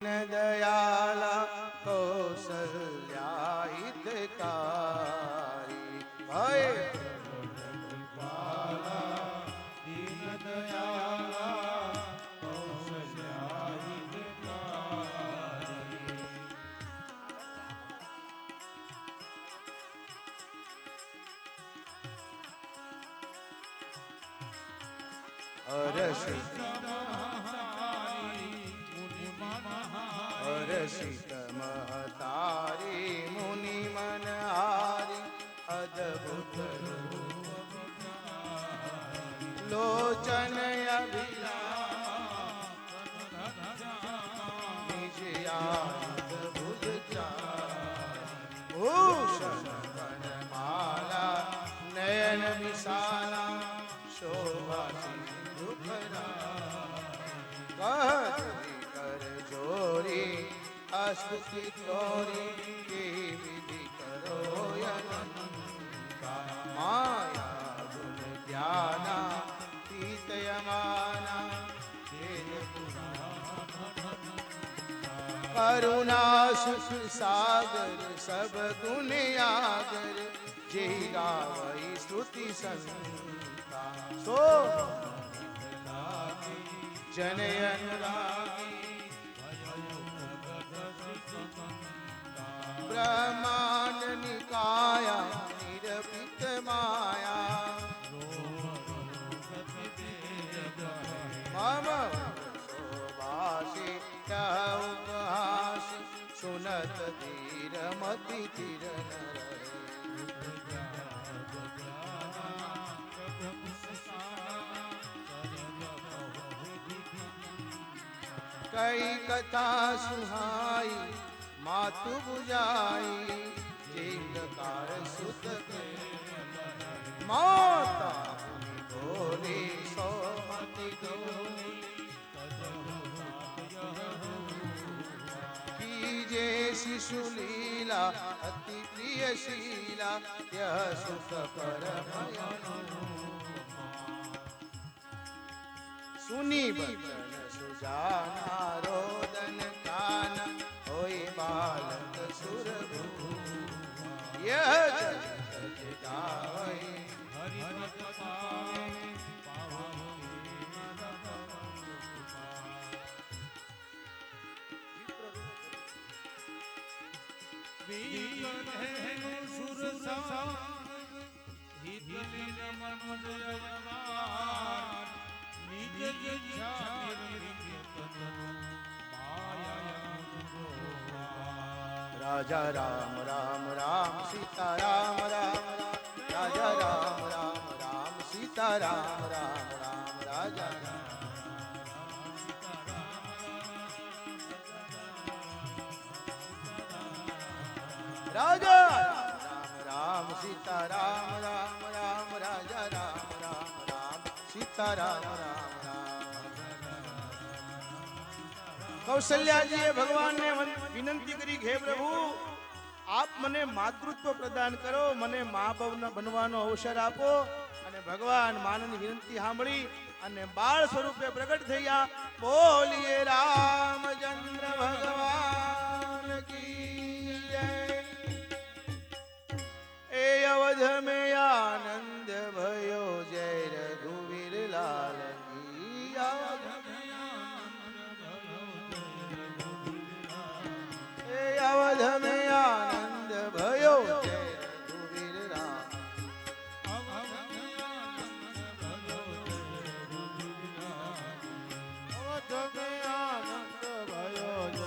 दयाला कौसल्या हितकारी भय दीन दयाला कौशल्या हितकारी हर्षित हर्षित महतारी मुनि मनहारी अद्भुत लोचन निज आयुध भुज भूषण वनमाला नयन विशाला शोभा कर जोरी अस्तुति तोरी की विधि करो अनंता माया गुण ज्ञाना पीतयमाना करुणा सुख सागर सब गुण आगर जे गावई स्तुति संता सो जनयन ब्रह्मांड निकाया निरपित माया मम शोभाषी उपहासी सुनत धीर मति धीर कई कथा सुहाई मातु बुझाई प्रकार सुत माता बोली सोमति डोली कीजे शिशु लीला अति प्रिय शीला यह सुख परम सुनी बचन सुजाना रोदन कान होई बालक सुरभु यह जगत गावई हरि राजा राम राम राम सीता राम राम राम राजा राम राम राम सीता राम राम राम राजा राजा राम राम सीता राम राम राम राजा राम राम राम सीता राम राम कौशल्या जी भगवान ने विनंती करी हे प्रभु आप मने मातृत्व प्रदान करो मने मां बनવાનો અવસર આપો અને ભગવાન માનની વિનંતી સાંભળી અને બાળ સ્વરૂપે પ્રગટ થયા બોલીએ રામચંદ્ર ભગવાન કી જય એ અવધ में आनंद भयो जय रघुवीर लाल की अवध में आनंद भयो जय रघुवीर राम अवध में आनंद भयो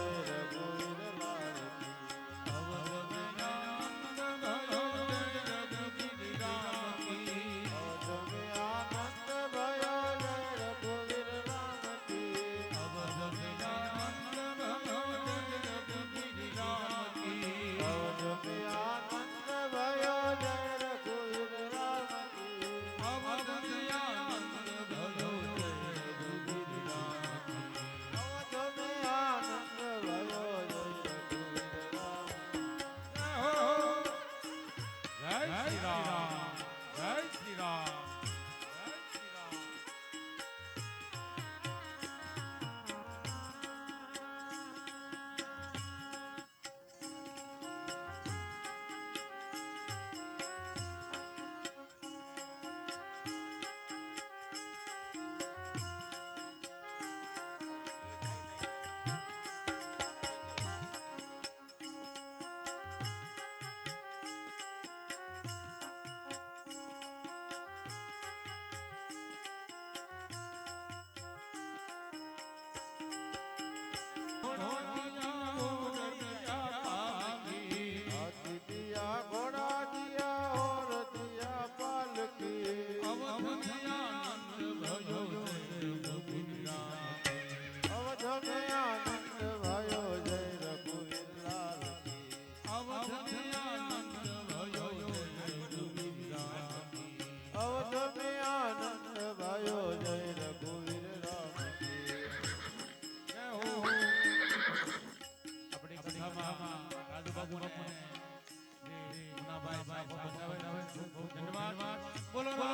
આપો બધાવે ખૂબ ખૂબ ધન્યવાદ બોલો રામ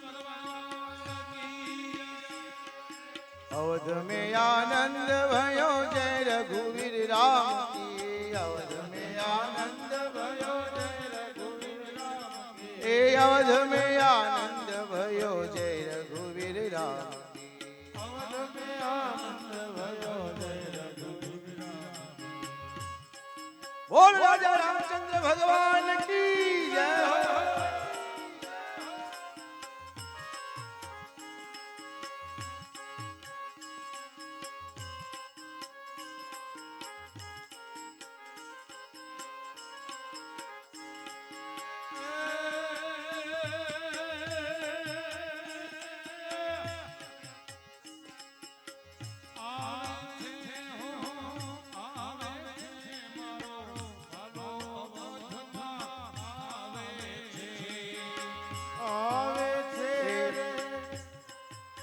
ભગવાન કી અવધ में आनंद भयो जय रघुवीर राम की अवध में आनंद भयो जय रघुवीर राम की ए अवध में आनंद भयो जय रघुवीर राम की अवध में आनंद भयो जय रघुवीर राम बोल राजा रामचंद्र भगवान की जय हो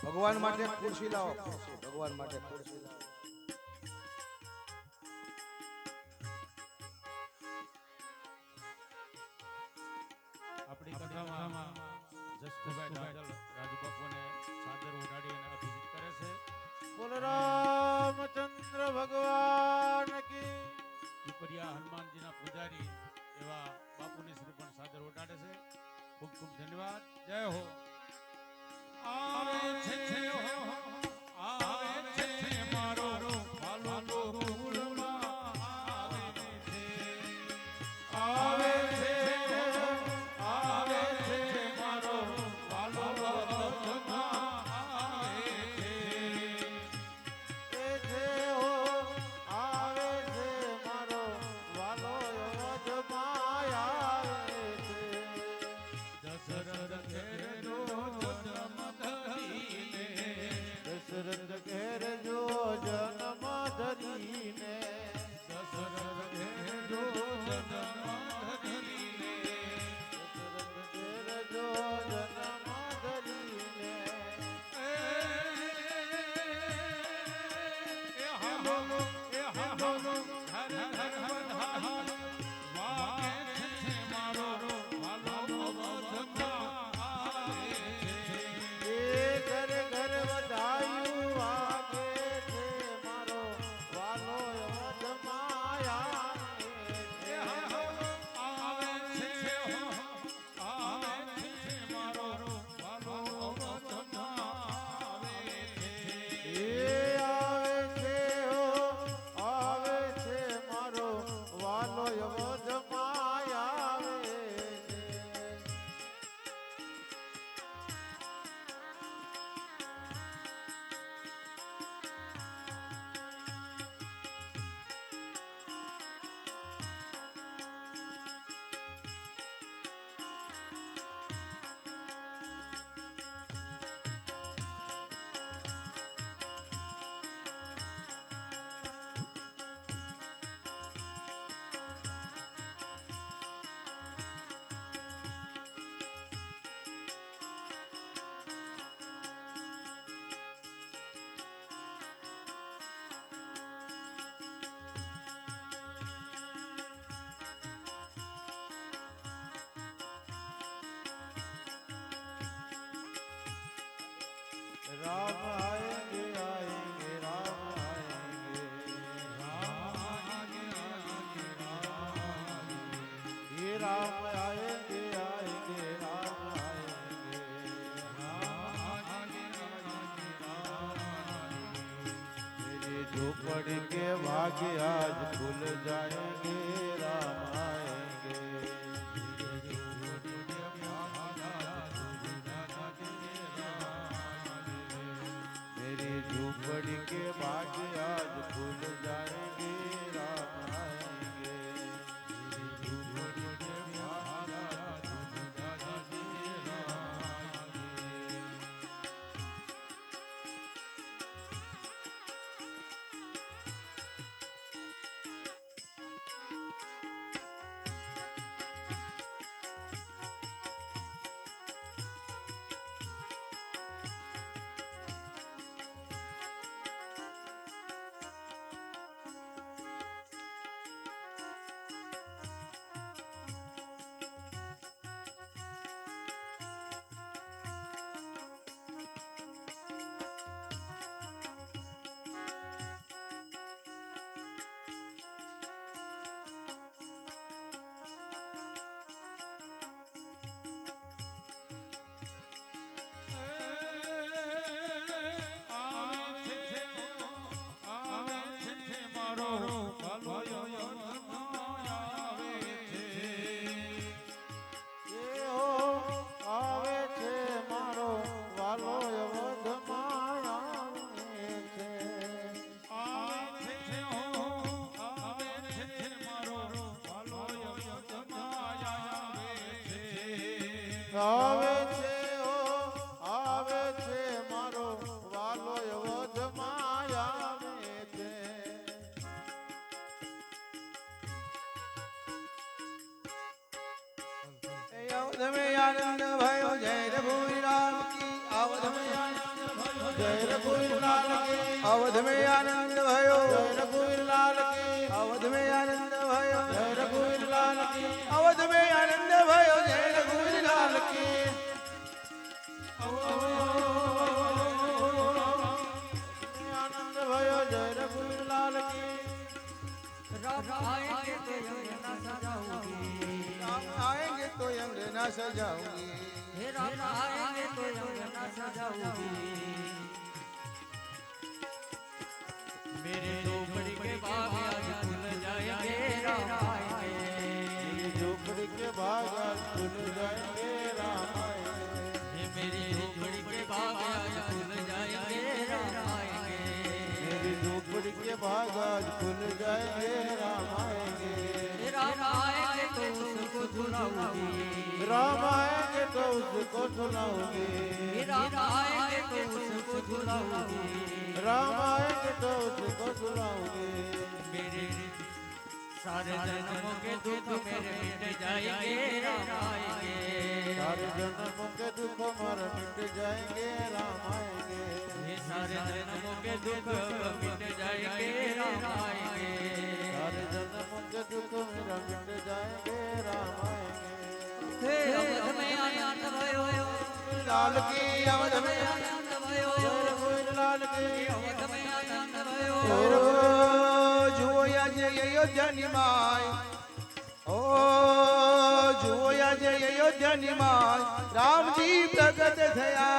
ભગવાન માટે ખુરશી લાવો ખુરશી ભગવાન માટે ખુરશી લાવો આપણી કથામાં જસભાઈ દાદલ રાજબાપુને સાદર ઉડાડી અને અભિષેક કરે છે બોલ રામચંદ્ર ભગવાન કી પીપરિયા હનુમાનજીના પૂજારી એવા બાપુની શ્રી પણ સાદર ઉડાડે છે ખૂબ ખૂબ ધન્યવાદ જય હો આવે છે મારો વાલો ગોકુળમાં આવે છે મારો વાલો ગોકુળમાં આવે એ છે હો આવે છે મારો વાલો અવધમાં આવે છે દશરથ ઘેરનો જન્મ ધરીને દશરથ ઘેર જો જન્મ ધરીને દશરથ ઘેરનો જન્મ ધરીને દશરથ ઘેર જો જન્મ ધરીને એ હાલો હર હર બધાઈ વાગે છે મારો વાલો અવધમાં આવે છે એ ઘર ઘર વધાયું વાગે છે મારો વાલો અવધમાં આવે છે આવે છે મારો વાલો અવધમાં આવે છે એ આવે છે હો આવે છે મારો વાલો અવધમાં આવે છે राम आएंगे आएंगे राम आएंगे ये राम आएंगे आएंगे राम आएंगे मेरे झोपड़ी के भाग्य आज खुल जाएंगे राम आएंगे मेरी झोपड़ी के भाग्य आज खुल जाएंगे राम आएंगे मेरी झोपड़ी के भाग्य आज खुल जाएंगे राम आएंगे આવે છે ઓ આવે છે મારો વાલો અવધમાં આવે છે. અવધ में आनंद भयो जय रघुवीर राम की अवध में જય રઘુવીર લાલ કી अवध में आनंद भयो જય રઘુવીર લાલ કી अवध में आनंद भयो જય રઘુવીર લાલ કી अवध में आनंद भयो जय रघुवीर लाल की આનંદ ભયો જય રઘુવીર લાલ કી. राम आएंगे तो अंगना सजाऊंगी राम आएंगे तो अंगना सजाऊंगी हे राम आएंगे तो अंगना सजाऊंगी मेरे झोपड़ी के बाग आज खुल जाएंगे राम आएंगे मेरी झोपड़ी के बाग आज खुल जाएंगे राम आएंगे. हे मेरी झोपड़ी के बाग आज खुल जाएंगे राम आएंगे मेरी झोपड़ी के बाग आज खुल जाएंगे राम आएंगे. हे राम आएंगे तो उसको झुलाऊंगी राम आएंगे तो उसको सुनाऊंगी. हे राम आएंगे तो उसको झुलाऊंगी राम आएंगे तो उसको सुनाऊंगी. मेरे सारे जन्मों के दुख मेरे मिट जाएंगे राम आएंगे सारे जन्मों के दुख हमारे मिट जाएंगे राम आएंगे. ये सारे जन्मों के दुख मिट जाएंगे राम आएंगे सारे जन्मों के दुख मेरा मिट जाएंगे राम आएंगे. हे अवध में आनंद भयो लाल की अवध में आनंद भयो जय रघुवीर लाल की अवध में आनंद भयो जुओ आज अयोध्या निमाय ओ जुओ आज अयोध्या निमाय राम जी प्रगट थया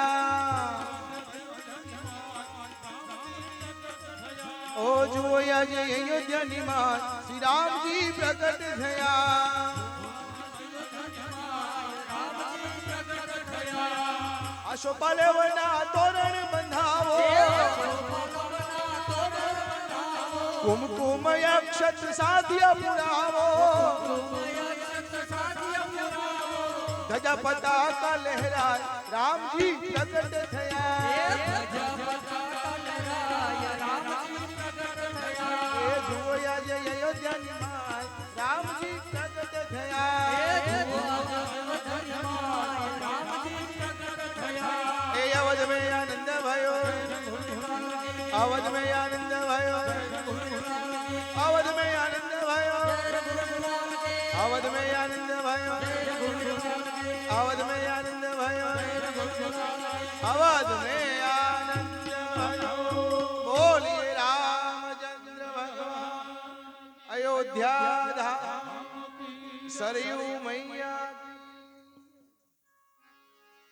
ओ जुओ आज अयोध्या निमाय श्री राम जी प्रगट थया आशो पालेवना तोरण बंधावो कुमकुम अक्षत साध्य पुरावो धजा पताका लहराय राम जी प्रगट थया ए जुओ आज अयोध्या निमाय राम जी प्रगट थया ए अवध में आनंद भयो अवध में आनंद भयो अवध में आनंद भयो अवध में आनंद भयो अवध में आनंद भयो अवध में आनंद भयो बोलिए रामचंद्र भगवान अयोध्या धाम सरयू मैया